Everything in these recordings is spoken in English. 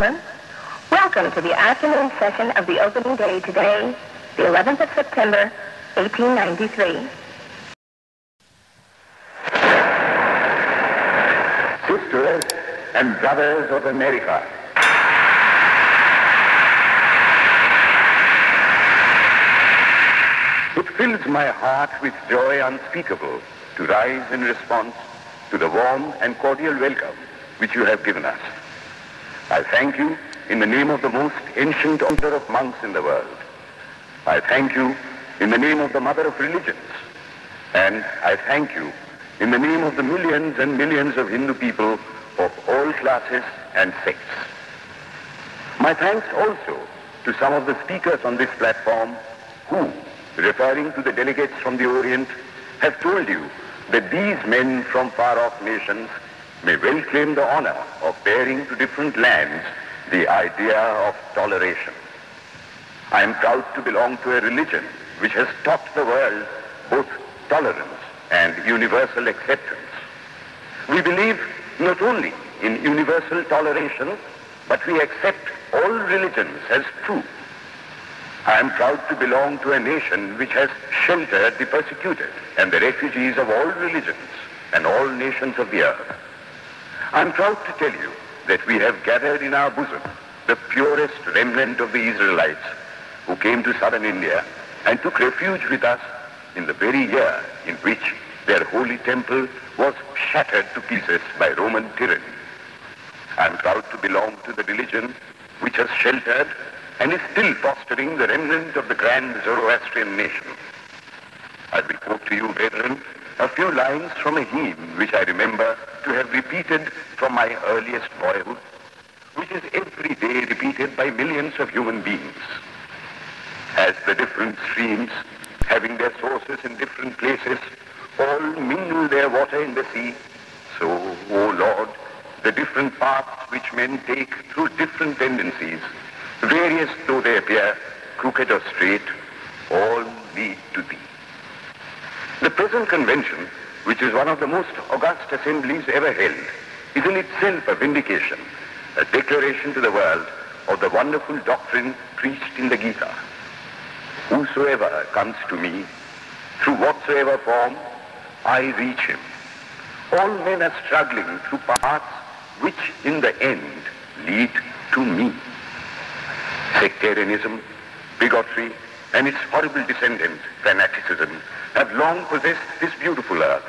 gentlemen, welcome to the afternoon session of the opening day today, the 11th of September, 1893. Sisters and brothers of America, it fills my heart with joy unspeakable to rise in response to the warm and cordial welcome which you have given us. I thank you in the name of the most ancient order of monks in the world. I thank you in the name of the mother of religions. And I thank you in the name of the millions and millions of Hindu people of all classes and sects. My thanks also to some of the speakers on this platform who, referring to the delegates from the Orient, have told you that these men from far-off nations may well claim the honor of bearing to different lands the idea of toleration. I am proud to belong to a religion which has taught the world both tolerance and universal acceptance. We believe not only in universal toleration, but we accept all religions as true. I am proud to belong to a nation which has sheltered the persecuted and the refugees of all religions and all nations of the earth. I am proud to tell you that we have gathered in our bosom the purest remnant of the Israelites who came to southern India and took refuge with us in the very year in which their holy temple was shattered to pieces by Roman tyranny. I am proud to belong to the religion which has sheltered and is still fostering the remnant of the grand Zoroastrian nation. I will quote to you, brethren, a few lines from a hymn which I remember to have repeated from my earliest boyhood, which is every day repeated by millions of human beings. As the different streams, having their sources in different places, all mingle their water in the sea, so, O Lord, the different paths which men take through different tendencies, various though they appear, crooked or straight, all lead to Thee. The present convention, which is one of the most august assemblies ever held, is in itself a vindication, a declaration to the world of the wonderful doctrine preached in the Gita. Whosoever comes to me, through whatsoever form, I reach him. All men are struggling through paths which in the end lead to me. Sectarianism, bigotry, and its horrible descendant, fanaticism, have long possessed this beautiful earth.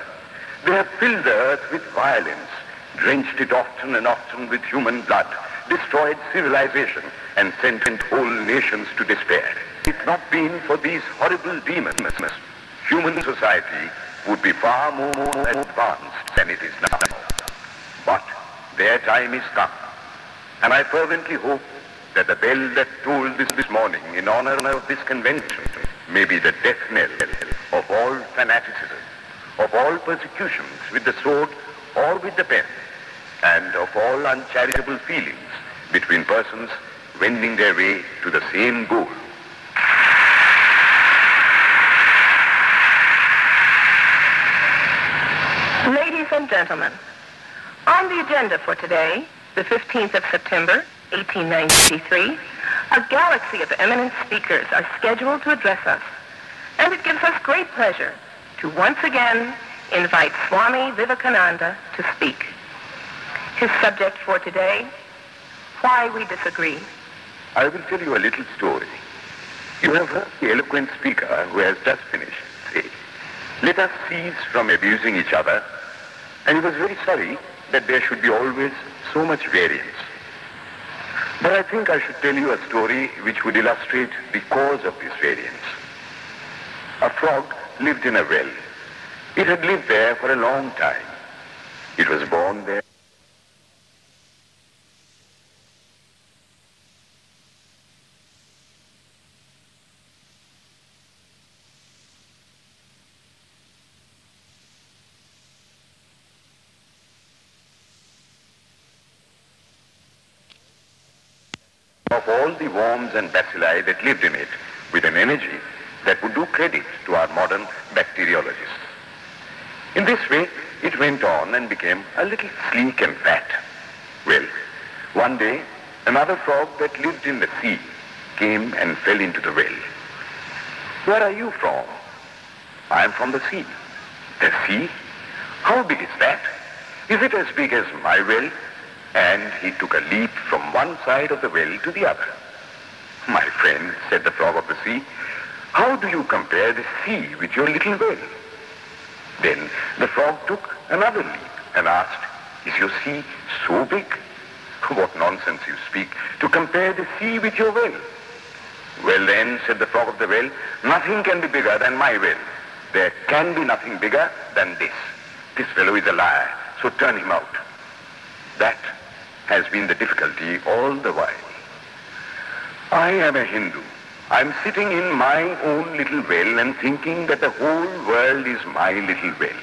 They have filled the earth with violence, drenched it often and often with human blood, destroyed civilization, and sent whole nations to despair. If it not been for these horrible demons, human society would be far more advanced than it is now. But their time is come, and I fervently hope that the bell that tolled this morning in honor of this convention may be the death knell of all fanaticism, of all persecutions with the sword or with the pen, and of all uncharitable feelings between persons wending their way to the same goal. Ladies and gentlemen, on the agenda for today, the 15th of September, 1893, a galaxy of eminent speakers are scheduled to address us, and it gives us great pleasure to once again invite Swami Vivekananda to speak. His subject for today, Why We Disagree. I will tell you a little story. You have heard the eloquent speaker who has just finished say, let us cease from abusing each other, and he was very sorry that there should be always so much variance. But I think I should tell you a story which would illustrate the cause of this variance. A frog lived in a well. It had lived there for a long time. It was born there. Of all the worms and bacilli that lived in it, with an energy that would do credit to our modern bacteriologists. In this way, it went on and became a little sleek and fat. Well, one day, Another frog that lived in the sea came and fell into the well. Where are you from? I am from the sea. The sea? How big is that? Is it as big as my well? And he took a leap from one side of the well to the other. My friend, said the frog of the sea, how do you compare the sea with your little well? Then the frog took another leap and asked, is your sea so big? What nonsense you speak, to compare the sea with your well. Well then, said the frog of the well, nothing can be bigger than my well. There can be nothing bigger than this. This fellow is a liar, so turn him out. That has been the difficulty all the while. I am a Hindu. I'm sitting in my own little well and thinking that the whole world is my little well.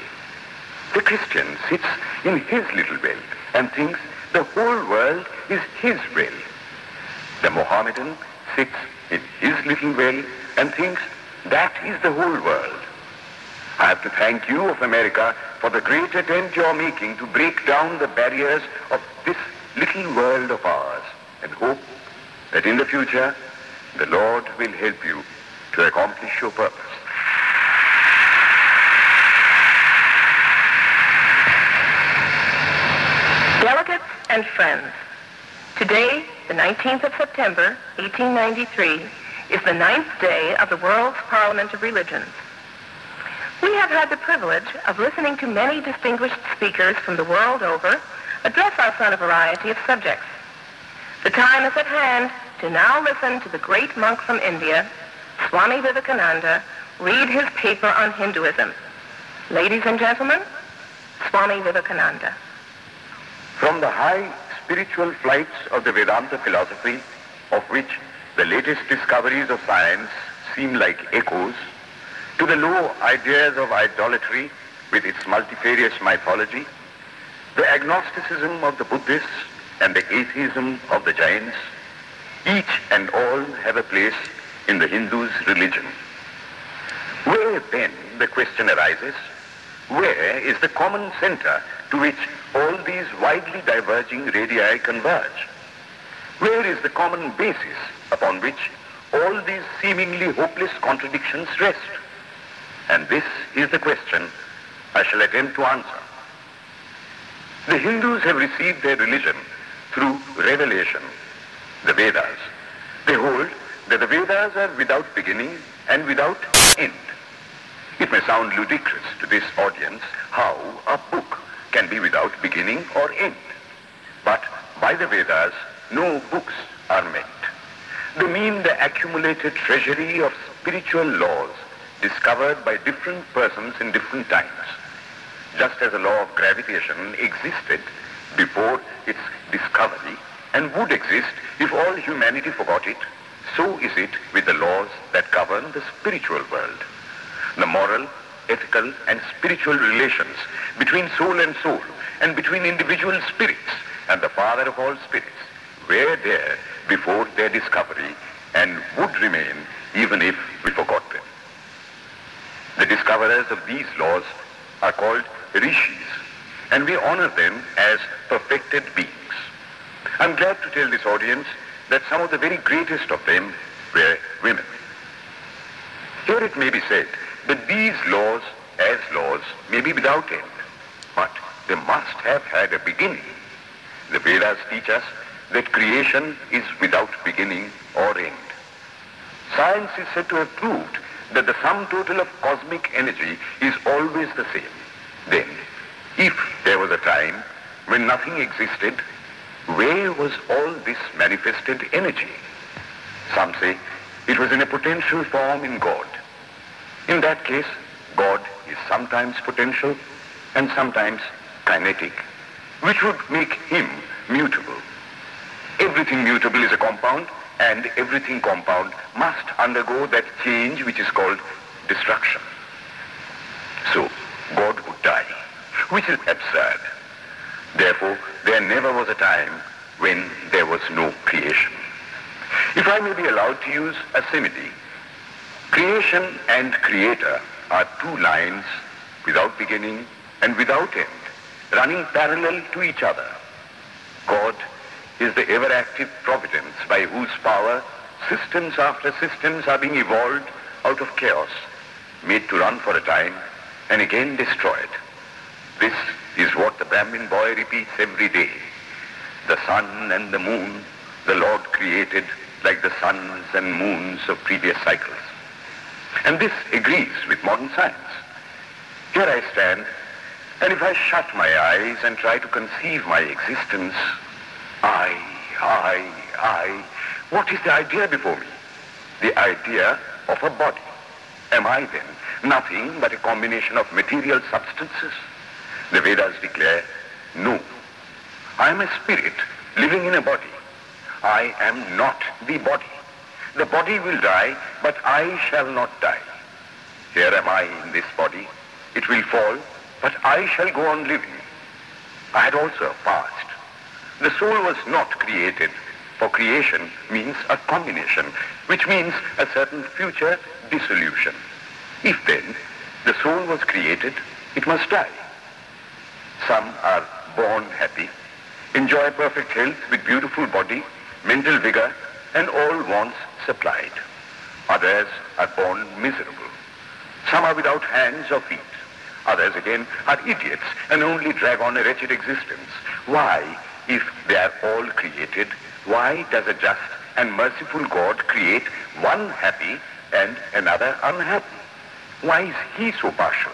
The Christian sits in his little well and thinks the whole world is his well. The Mohammedan sits in his little well and thinks that is the whole world. I have to thank you of America for the great attempt you are making to break down the barriers of this little world of ours, and hope that in the future the Lord will help you to accomplish your purpose. Delegates and friends, today, the 19th of September, 1893, is the 9th day of the World's Parliament of Religions. We have had the privilege of listening to many distinguished speakers from the world over address us on a variety of subjects. The time is at hand to now listen to the great monk from India, Swami Vivekananda, read his paper on Hinduism. Ladies and gentlemen, Swami Vivekananda. From the high spiritual flights of the Vedanta philosophy, of which the latest discoveries of science seem like echoes, to the low ideas of idolatry with its multifarious mythology, the agnosticism of the Buddhists and the atheism of the Jains, each and all have a place in the Hindu's religion. Where then, the question arises, where is the common center to which all these widely diverging radii converge? Where is the common basis upon which all these seemingly hopeless contradictions rest? And this is the question I shall attempt to answer. The Hindus have received their religion through revelation, the Vedas. They hold that the Vedas are without beginning and without end. It may sound ludicrous to this audience how a book can be without beginning or end. But by the Vedas, no books are meant. They mean the accumulated treasury of spiritual laws discovered by different persons in different times. Just as the law of gravitation existed before its discovery and would exist if all humanity forgot it, so is it with the laws that govern the spiritual world. The moral, ethical, and spiritual relations between soul and between individual spirits and the Father of all spirits were there before their discovery and would remain even if we forgot them. The discoverers of these laws are called rishis, and we honor them as perfected beings. I'm glad to tell this audience that some of the very greatest of them were women. Here it may be said that these laws, as laws, may be without end, but they must have had a beginning. The Vedas teach us that creation is without beginning or end. Science is said to have proved that the sum total of cosmic energy is always the same. Then, if there was a time when nothing existed, where was all this manifested energy? Some say it was in a potential form in God. In that case, God is sometimes potential and sometimes kinetic, which would make him mutable. Everything mutable is a compound, and everything compound must undergo that change which is called destruction. So, God would die, which is absurd. Therefore, there never was a time when there was no creation. If I may be allowed to use a simile, creation and creator are two lines without beginning and without end, running parallel to each other. God is the ever-active providence by whose power systems after systems are being evolved out of chaos, made to run for a time, and again destroyed. This is what the Brahmin boy repeats every day. The sun and the moon the Lord created like the suns and moons of previous cycles. And this agrees with modern science. Here I stand, and if I shut my eyes and try to conceive my existence, I, what is the idea before me? The idea of a body. Am I then nothing but a combination of material substances? The Vedas declare, no. I am a spirit living in a body. I am not the body. The body will die, but I shall not die. Here am I in this body. It will fall, but I shall go on living. I had also a past. The soul was not created, for creation means a combination, which means a certain future dissolution. If then the soul was created, it must die. Some are born happy, enjoy perfect health with beautiful body, mental vigor, and all wants supplied. Others are born miserable. Some are without hands or feet. Others again are idiots and only drag on a wretched existence. Why, if they are all created, why does a just and merciful God create one happy and another unhappy? Why is he so partial?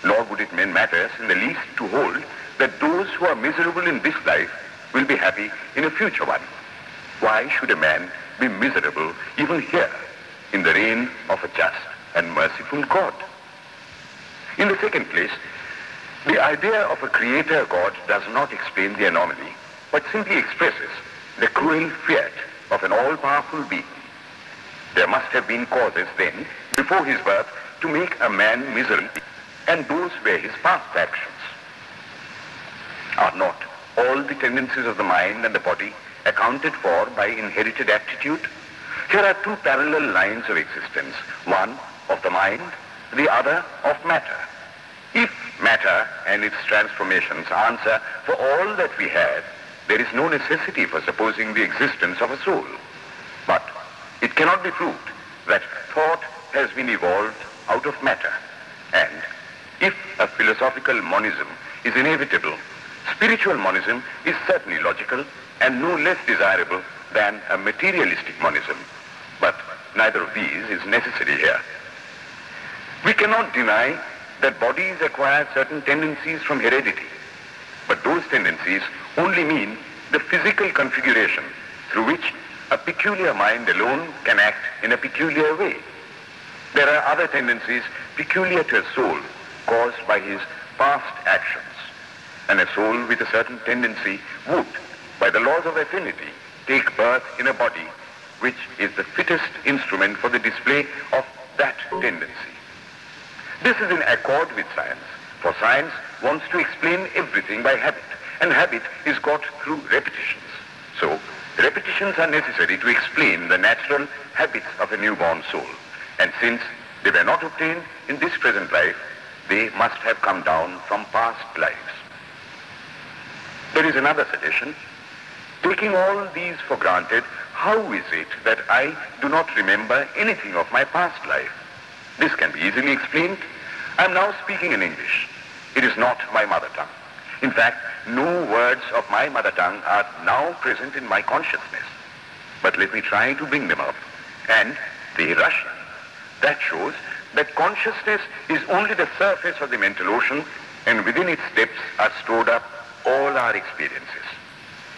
Nor would it matter in the least to hold that those who are miserable in this life will be happy in a future one. Why should a man be miserable even here in the reign of a just and merciful God? In the second place, the idea of a creator God does not explain the anomaly, but simply expresses the cruel fiat of an all-powerful being. There must have been causes then, before his birth, to make a man miserable, and those were his past actions. Are not all the tendencies of the mind and the body accounted for by inherited aptitude? Here are two parallel lines of existence, one of the mind, the other of matter. If matter and its transformations answer for all that we have, there is no necessity for supposing the existence of a soul. But it cannot be proved that thought has been evolved out of matter. And if a philosophical monism is inevitable, spiritual monism is certainly logical and no less desirable than a materialistic monism. But neither of these is necessary here. We cannot deny that bodies acquire certain tendencies from heredity, but those tendencies only mean the physical configuration through which a peculiar mind alone can act in a peculiar way. There are other tendencies peculiar to a soul caused by his past actions, and a soul with a certain tendency would, by the laws of affinity, take birth in a body which is the fittest instrument for the display of that tendency. This is in accord with science, for science wants to explain everything by habit, and habit is got through repetitions. So, repetitions are necessary to explain the natural habits of a newborn soul, and since they were not obtained in this present life, they must have come down from past lives. There is another suggestion. Taking all these for granted, how is it that I do not remember anything of my past life? This can be easily explained. I am now speaking in English. It is not my mother tongue. In fact, no words of my mother tongue are now present in my consciousness. But let me try to bring them up. And they rush in. That shows that consciousness is only the surface of the mental ocean, and within its depths are stored up all our experiences.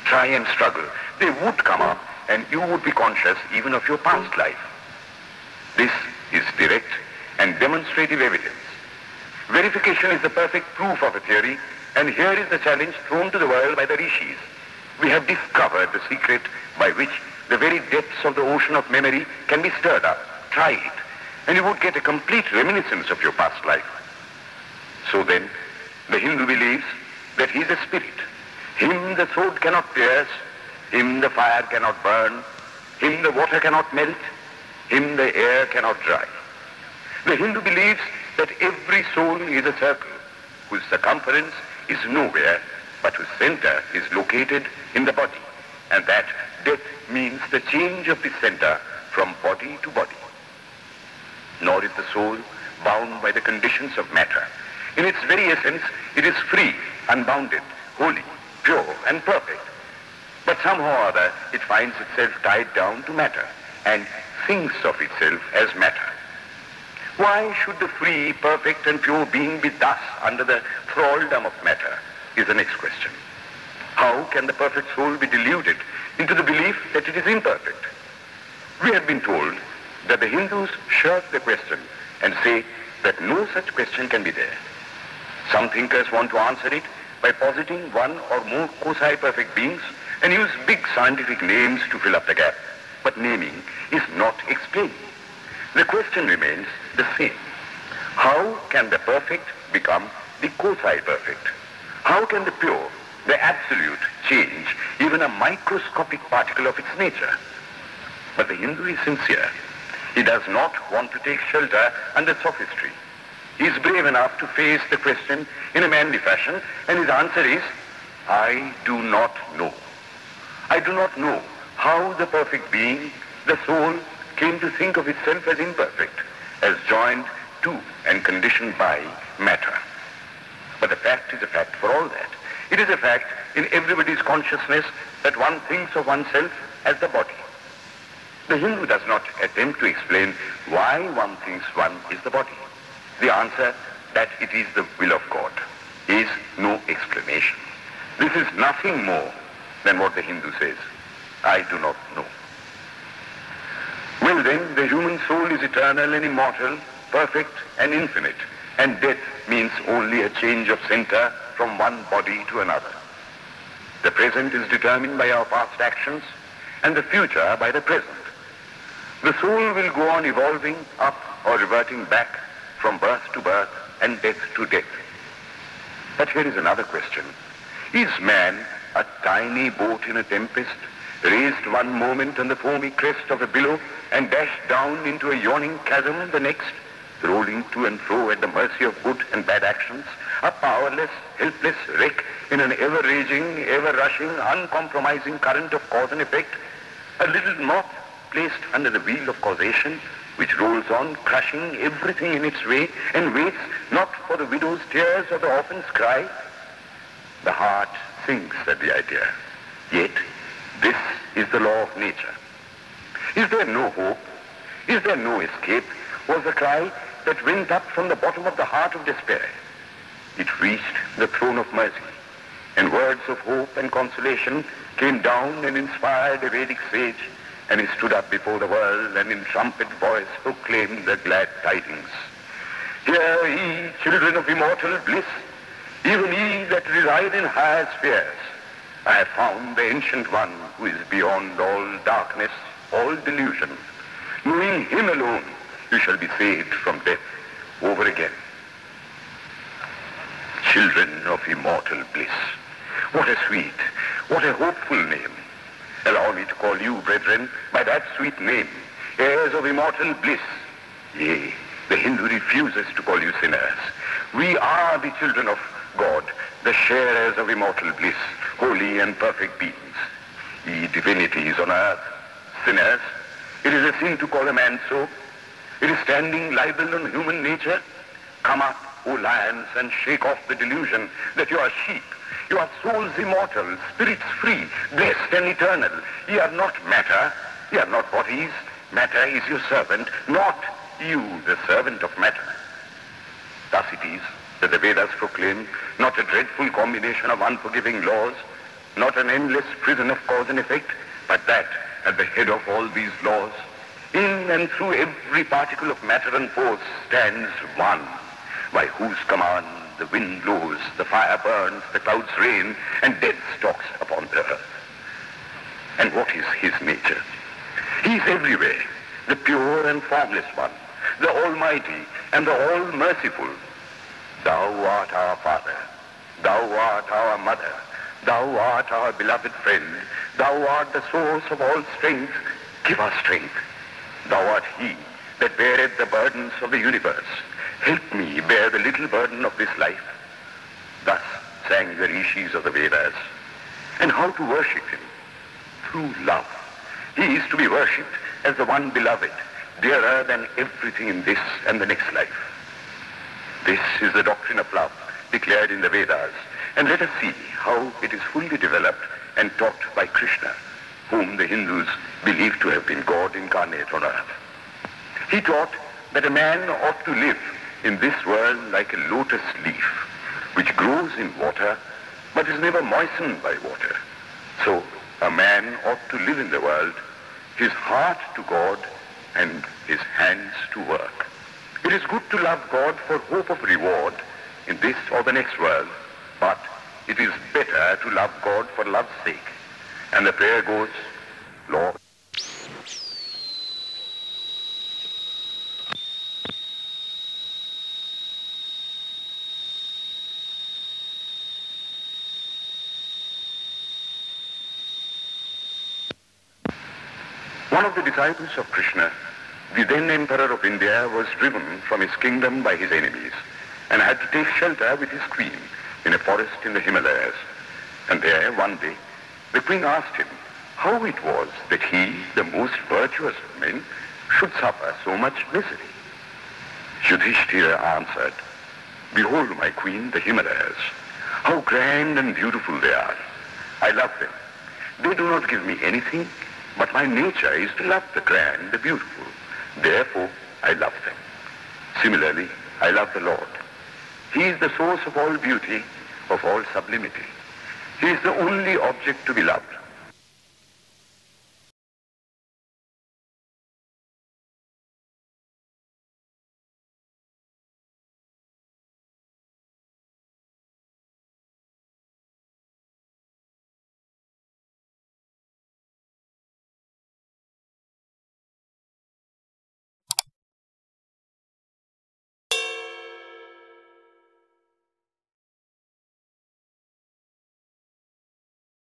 Try and struggle. They would come up, and you would be conscious even of your past life. This is direct and demonstrative evidence. Verification is the perfect proof of a theory, and here is the challenge thrown to the world by the rishis. We have discovered the secret by which the very depths of the ocean of memory can be stirred up. Try it, and you would get a complete reminiscence of your past life. So then, the Hindu believes that he is a spirit. Him the sword cannot pierce, him the fire cannot burn, him the water cannot melt, him the air cannot dry. The Hindu believes that every soul is a circle whose circumference is nowhere, but whose center is located in the body. and that death means the change of the center from body to body. Nor is the soul bound by the conditions of matter. In its very essence, it is free, unbounded, holy, pure, and perfect. But somehow or other, it finds itself tied down to matter and thinks of itself as matter. Why should the free, perfect, and pure being be thus under the thraldom of matter is the next question. How can the perfect soul be deluded into the belief that it is imperfect? We have been told that the Hindus shirk the question and say that no such question can be there. Some thinkers want to answer it by positing one or more quasi-perfect beings and use big scientific names to fill up the gap. But naming is not explaining. The question remains the same. How can the perfect become the quasi-perfect? How can the pure, the absolute, change even a microscopic particle of its nature? But the Hindu is sincere. He does not want to take shelter under sophistry. He is brave enough to face the question in a manly fashion, and his answer is, I do not know. I do not know how the perfect being, the soul, came to think of itself as imperfect, as joined to and conditioned by matter. But the fact is a fact for all that. It is a fact in everybody's consciousness that one thinks of oneself as the body. The Hindu does not attempt to explain why one thinks one is the body. The answer that it is the will of God is no explanation. This is nothing more than what the Hindu says. I do not know. Well then, the human soul is eternal and immortal, perfect and infinite, and death means only a change of center from one body to another. The present is determined by our past actions, and the future by the present. The soul will go on evolving up or reverting back from birth to birth and death to death. But here is another question. Is man a tiny boat in a tempest, raised one moment on the foamy crest of a billow and dashed down into a yawning chasm the next, rolling to and fro at the mercy of good and bad actions, a powerless, helpless wreck in an ever-raging, ever-rushing, uncompromising current of cause and effect, a little moth placed under the wheel of causation, which rolls on, crushing everything in its way, and waits not for the widow's tears or the orphan's cry? The heart sinks at the idea. Yet, this is the law of nature. Is there no hope? Is there no escape? Was the cry that went up from the bottom of the heart of despair. It reached the throne of mercy, and words of hope and consolation came down and inspired a Vedic sage, and he stood up before the world and in trumpet voice proclaimed the glad tidings. Hear ye, children of immortal bliss, even ye that reside in higher spheres. I have found the ancient one who is beyond all darkness, all delusion. Knowing him alone, you shall be saved from death over again. Children of immortal bliss. What a sweet, what a hopeful name. Allow me to call you, brethren, by that sweet name, heirs of immortal bliss. Yea, the Hindu refuses to call you sinners. We are the children of God, the sharers of immortal bliss, holy and perfect beings. Ye divinities on earth, sinners, it is a sin to call a man so. It is standing libel on human nature. Come up, O lions, and shake off the delusion that you are sheep. You are souls immortal, spirits free, blessed and eternal. Ye are not matter, ye are not bodies. Matter is your servant, not you the servant of matter. Thus it is that the Vedas proclaim not a dreadful combination of unforgiving laws, not an endless prison of cause and effect, but that at the head of all these laws, in and through every particle of matter and force, stands one, by whose command the wind blows, the fire burns, the clouds rain, and death stalks upon the earth. And what is his nature? He is everywhere, the pure and formless one, the almighty and the all-merciful. Thou art our Father, thou art our Mother, thou art our beloved friend, thou art the source of all strength. Give us strength. Thou art he that beareth the burdens of the universe. Help me bear the little burden of this life. Thus sang the rishis of the Vedas. And how to worship him? through love. He is to be worshipped as the one beloved, dearer than everything in this and the next life. This is the doctrine of love declared in the Vedas, and let us see how it is fully developed and taught by Krishna, whom the Hindus believe to have been God incarnate on earth. He taught that a man ought to live in this world like a lotus leaf, which grows in water but is never moistened by water. So a man ought to live in the world, his heart to God and his hands to work. It is good to love God for hope of reward in this or the next world, but it is better to love God for love's sake. And the prayer goes, Lord, one of the disciples of Krishna, the then Emperor of India, was driven from his kingdom by his enemies and had to take shelter with his queen in a forest in the Himalayas. And there, one day, the queen asked him how it was that he, the most virtuous of men, should suffer so much misery. Yudhishthira answered, "Behold, my queen, the Himalayas. How grand and beautiful they are. I love them. They do not give me anything, but my nature is to love the grand, the beautiful. Therefore, I love them. Similarly, I love the Lord. He is the source of all beauty, of all sublimity. He is the only object to be loved.